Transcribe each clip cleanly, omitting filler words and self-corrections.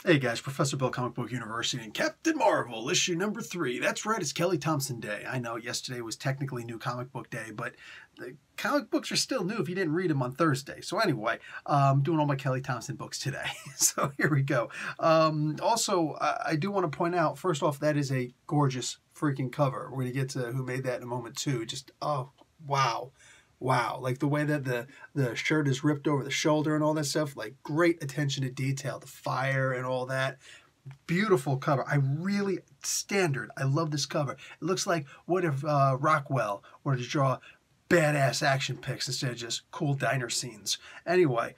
Hey guys, Professor Bill, Comic Book University, and Captain Marvel, issue number 3. That's right, it's Kelly Thompson Day. I know yesterday was technically New Comic Book Day, but the comic books are still new if you didn't read them on Thursday. So anyway, I'm doing all my Kelly Thompson books today. So here we go. Also, I do want to point out, first off, that is a gorgeous freaking cover. We're going to get to who made that in a moment too. Just, oh, wow. Wow, like the way that the shirt is ripped over the shoulder and all that stuff, like great attention to detail, the fire and all that. Beautiful cover. Standard. I love this cover. It looks like what if Rockwell were to draw badass action pics instead of just cool diner scenes. Anyway,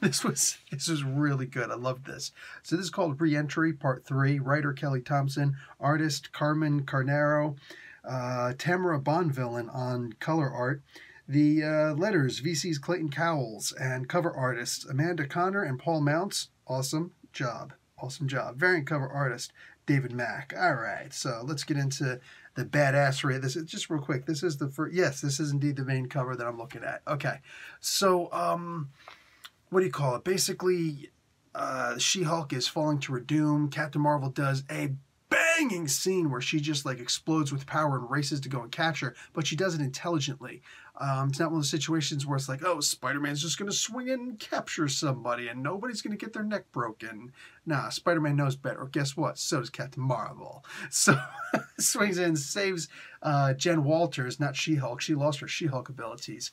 this was really good. I love this. So this is called Re-Entry Part 3. Writer Kelly Thompson, artist Carmen Carnero. Tamara Bonvillain on color art. The letters, VC's Clayton Cowles, and cover artists, Amanda Connor and Paul Mounts. Awesome job. Awesome job. Variant cover artist, David Mack. All right, so let's get into the badassery. This is just real quick. This is the first, yes, this is indeed the main cover that I'm looking at. Okay, so, what do you call it? Basically, She-Hulk is falling to her doom. Captain Marvel does a banging scene where she just like explodes with power and races to go and catch her, but she does it intelligently. It's not one of those situations where it's like, oh, Spider-Man's just going to swing in and capture somebody and nobody's going to get their neck broken. Nah, Spider-Man knows better. Guess what? So does Captain Marvel. So swings in, saves Jen Walters, not She-Hulk. She lost her She-Hulk abilities.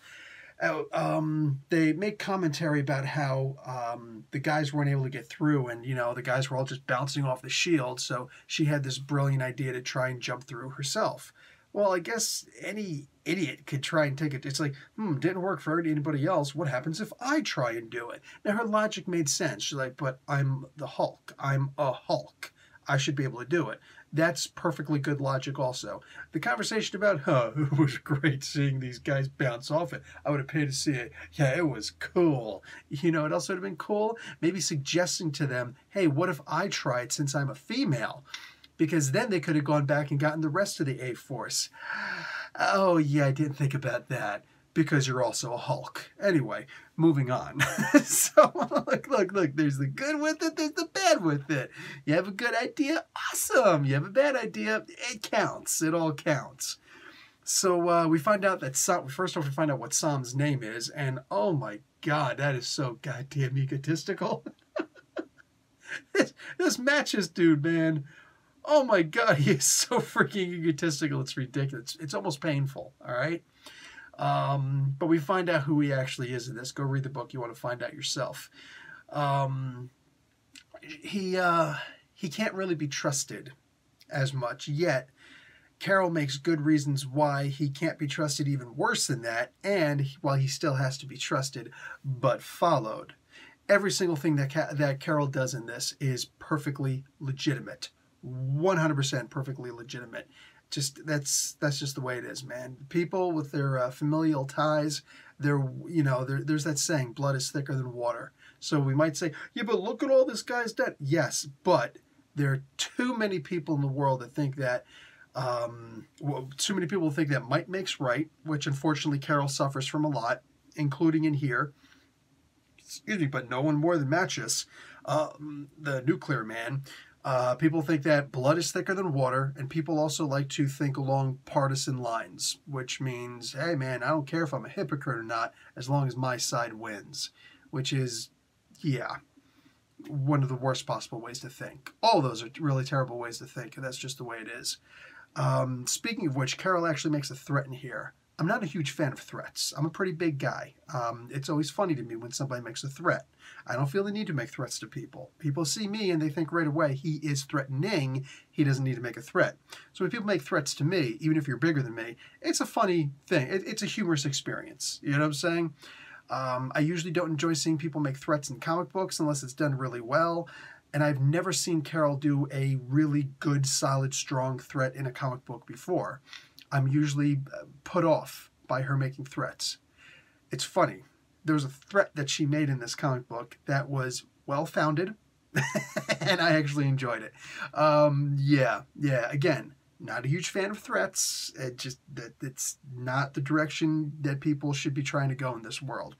They make commentary about how the guys weren't able to get through, and the guys were all just bouncing off the shield, so she had this brilliant idea to try and jump through herself. Well, I guess any idiot could try and take it. It's like, didn't work for anybody else. What happens if I try and do it? Now, her logic made sense. She's like, but I'm the Hulk. I'm a Hulk. I should be able to do it. That's perfectly good logic also. The conversation about, it was great seeing these guys bounce off it. I would have paid to see it. Yeah, it was cool. It also would have been cool? Maybe suggesting to them, hey, what if I tried since I'm a female? Because then they could have gone back and gotten the rest of the A-Force. Oh, yeah, I didn't think about that. Because you're also a Hulk. Anyway, moving on. So, look, there's the good with it, there's the bad with it. You have a good idea? Awesome. You have a bad idea? It counts. It all counts. So, we find out that first off, we find out what Sam's name is, and oh my god, that is so goddamn egotistical. This matches dude, man. Oh my god, he is so freaking egotistical, it's ridiculous. It's almost painful, all right? But we find out who he actually is in this. Go read the book. You want to find out yourself. He can't really be trusted as much, yet Carol makes good reasons why he can't be trusted even worse than that, and while he still has to be trusted, but followed. Every single thing that Carol does in this is perfectly legitimate. 100% perfectly legitimate. That's just the way it is, man. People with their familial ties, there's that saying, blood is thicker than water. So we might say, yeah, but look at all this guy's done. Yes, but there are too many people in the world that think that, too many people think that might makes right, which unfortunately Carol suffers from a lot, including in here. Excuse me, but no one more than Matches, the nuclear man. People think that blood is thicker than water, and people also like to think along partisan lines, which means, hey man, I don't care if I'm a hypocrite or not, as long as my side wins, which is, yeah, one of the worst possible ways to think. All those are really terrible ways to think, and that's just the way it is. Speaking of which, Carol actually makes a threat in here. I'm not a huge fan of threats. I'm a pretty big guy. It's always funny to me when somebody makes a threat. I don't feel the need to make threats to people. People see me and they think right away he is threatening. He doesn't need to make a threat. So when people make threats to me, even if you're bigger than me, it's a funny thing. It's a humorous experience. You know what I'm saying? I usually don't enjoy seeing people make threats in comic books unless it's done really well. And I've never seen Carol do a really good, solid, strong threat in a comic book before. I'm usually put off by her making threats. It's funny. There was a threat that she made in this comic book that was well-founded, and I actually enjoyed it. Yeah. Again, not a huge fan of threats. It's not the direction that people should be trying to go in this world.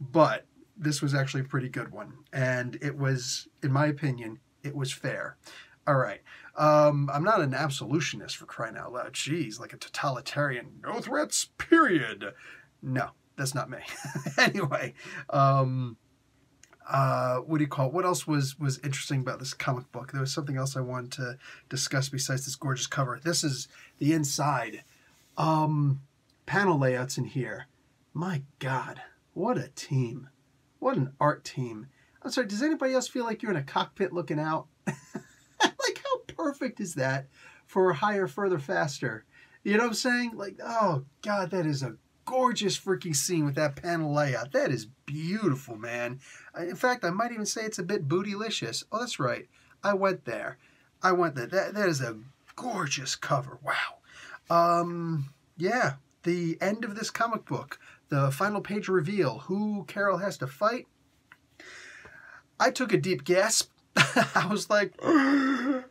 But this was actually a pretty good one. And it was, in my opinion, it was fair. All right. I'm not an absolutionist, for crying out loud. Jeez, like a totalitarian. No threats, period. No, that's not me. Anyway, what do you call it? What else was interesting about this comic book? There was something else I wanted to discuss besides this gorgeous cover. This is the inside. Panel layouts in here. My God, what a team. What an art team. I'm sorry, does anybody else feel like you're in a cockpit looking out? Like, how perfect is that for higher, further, faster? You know what I'm saying? Like, oh, God, that is a gorgeous freaking scene with that panel layout. That is beautiful, man. In fact, I might even say it's a bit bootylicious. Oh, that's right. I went there. That is a gorgeous cover. Wow. Yeah, the end of this comic book. The final page reveal. Who Carol has to fight. I took a deep gasp. I was like, I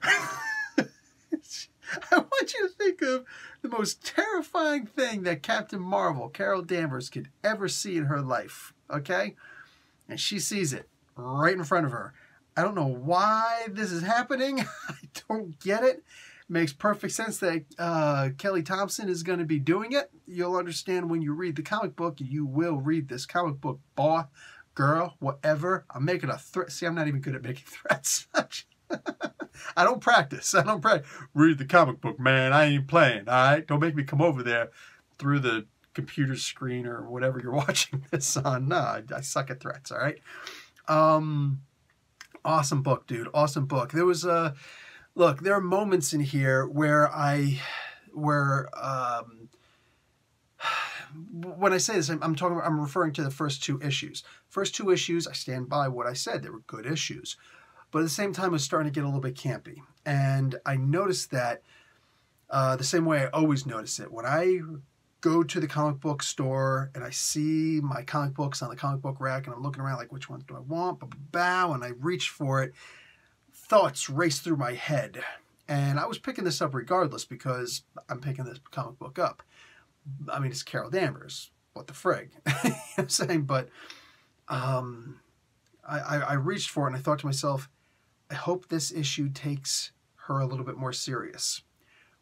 want you to think of the most terrifying thing that Captain Marvel, Carol Danvers, could ever see in her life, okay? And she sees it right in front of her. I don't know why this is happening. I don't get it. Makes perfect sense that Kelly Thompson is going to be doing it. You'll understand when you read the comic book. You will read this comic book, boy, girl, whatever. I'm making a threat. See, I'm not even good at making threats. I don't practice. Read the comic book, man. I ain't playing, all right? Don't make me come over there through the computer screen or whatever you're watching this on. No, I suck at threats, all right? Awesome book, dude. Awesome book. There was a... Look, there are moments in here where when I say this, I'm referring to the first two issues. First two issues, I stand by what I said. They were good issues. But at the same time, it was starting to get a little bit campy. And I noticed that the same way I always notice it. When I go to the comic book store and I see my comic books on the comic book rack and I'm looking around like, which ones do I want? And I reach for it. Thoughts race through my head. And I was picking this up regardless because I'm picking this comic book up. I mean, it's Carol Danvers. What the frig? You know what I'm saying? But I reached for it and I thought to myself, I hope this issue takes her a little bit more serious.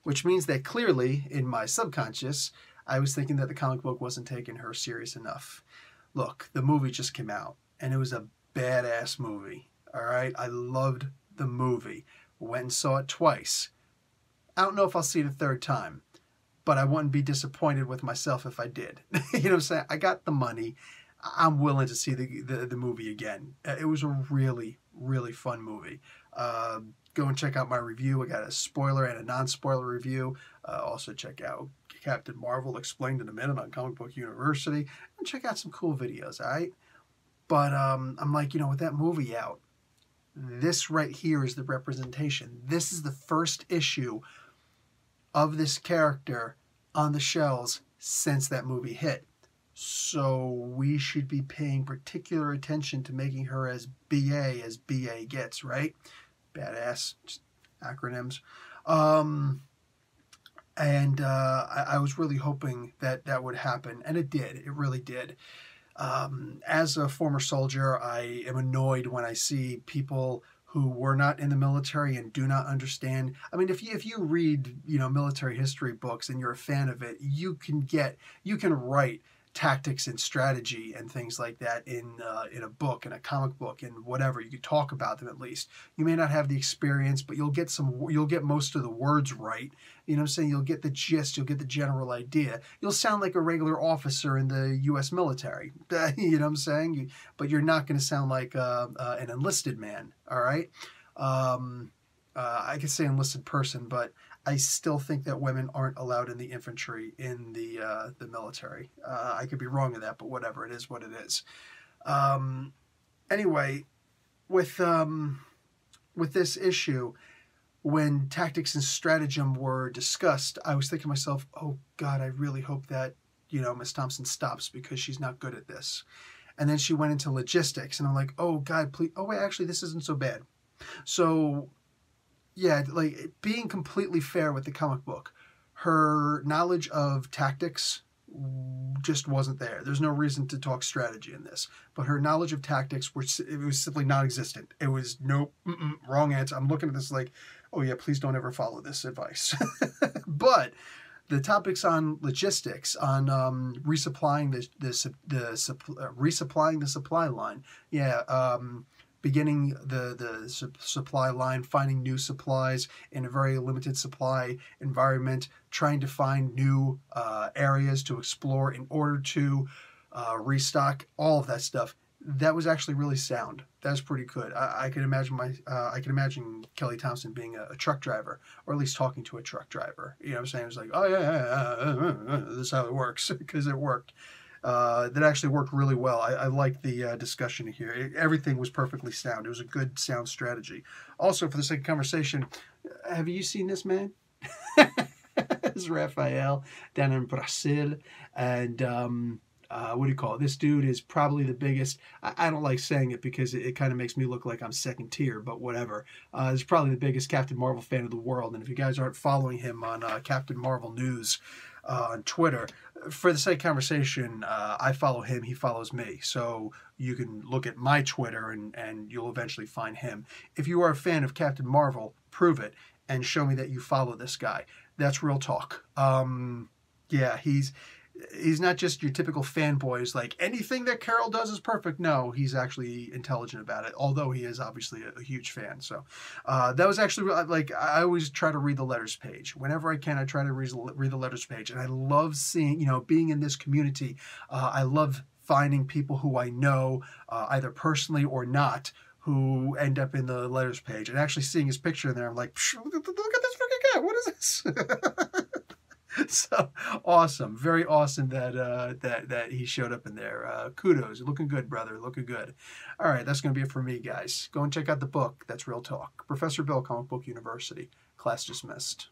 Which means that clearly, in my subconscious, I was thinking that the comic book wasn't taking her serious enough. Look, the movie just came out, and it was a badass movie. All right? I loved the movie. Went and saw it twice. I don't know if I'll see it a third time, but I wouldn't be disappointed with myself if I did. You know what I'm saying? I got the money. I'm willing to see the movie again. It was a really, really fun movie. Go and check out my review. I got a spoiler and a non-spoiler review. Also check out Captain Marvel Explained in a Minute on Comic Book University. And check out some cool videos, all right? But I'm like, with that movie out, this right here is the representation. This is the first issue of this character on the shelves since that movie hit. So we should be paying particular attention to making her as BA gets, right? Badass, just acronyms. I was really hoping that would happen, and it did. It really did. As a former soldier, I am annoyed when I see people who were not in the military and do not understand. I mean, if you read, military history books and you're a fan of it, you can write tactics and strategy and things like that in a book, in a comic book, and whatever. You could talk about them at least. You may not have the experience, but you'll get most of the words right. You know what I'm saying? You'll get the gist. You'll get the general idea. You'll sound like a regular officer in the U.S. military. You know what I'm saying? But you're not going to sound like an enlisted man. All right? I could say enlisted person, but I still think that women aren't allowed in the infantry in the military. I could be wrong in that, but whatever. It is what it is. Anyway, with this issue, when tactics and stratagem were discussed, I was thinking to myself, oh, God, I really hope that, Miss Thompson stops because she's not good at this. And then she went into logistics, and I'm like, oh, God, please. Oh, wait, actually, this isn't so bad. So, yeah, like, being completely fair with the comic book, her knowledge of tactics just wasn't there. There's no reason to talk strategy in this. But her knowledge of tactics, it was simply non-existent. It was nope, wrong answer. I'm looking at this like, oh yeah, please don't ever follow this advice. But the topics on logistics, on resupplying resupplying the supply line, beginning the supply line, finding new supplies in a very limited supply environment, trying to find new areas to explore in order to restock, all of that stuff. That was actually really sound. That's pretty good. I can imagine Kelly Thompson being a truck driver, or at least talking to a truck driver. You know what I'm saying? It was like, oh yeah, this is how it works, because it worked. That actually worked really well. I liked the discussion here. Everything was perfectly sound. It was a good sound strategy. Also, for the sake of conversation, have you seen this man? This is Raphael down in Brazil, and what do you call it? This dude is probably the biggest. I don't like saying it because it kind of makes me look like I'm second tier, but whatever. He's probably the biggest Captain Marvel fan of the world. And if you guys aren't following him on Captain Marvel News on Twitter, for the sake of conversation, I follow him, he follows me. So you can look at my Twitter and you'll eventually find him. If you are a fan of Captain Marvel, prove it and show me that you follow this guy. That's real talk. Yeah, he's not just your typical fanboys, like anything that Carol does is perfect. No, he's actually intelligent about it, although he is obviously a huge fan. So that was actually, like, I always try to read the letters page. Whenever I can, I try to read the letters page. And I love seeing, being in this community. I love finding people who I know, either personally or not, who end up in the letters page. And actually seeing his picture in there, I'm like, look at this freaking guy. What is this? So awesome, very awesome that he showed up in there. Kudos, looking good, brother, looking good. All right, that's going to be it for me, guys. Go and check out the book. That's Real Talk. Professor Bill, Comic Book University. Class dismissed.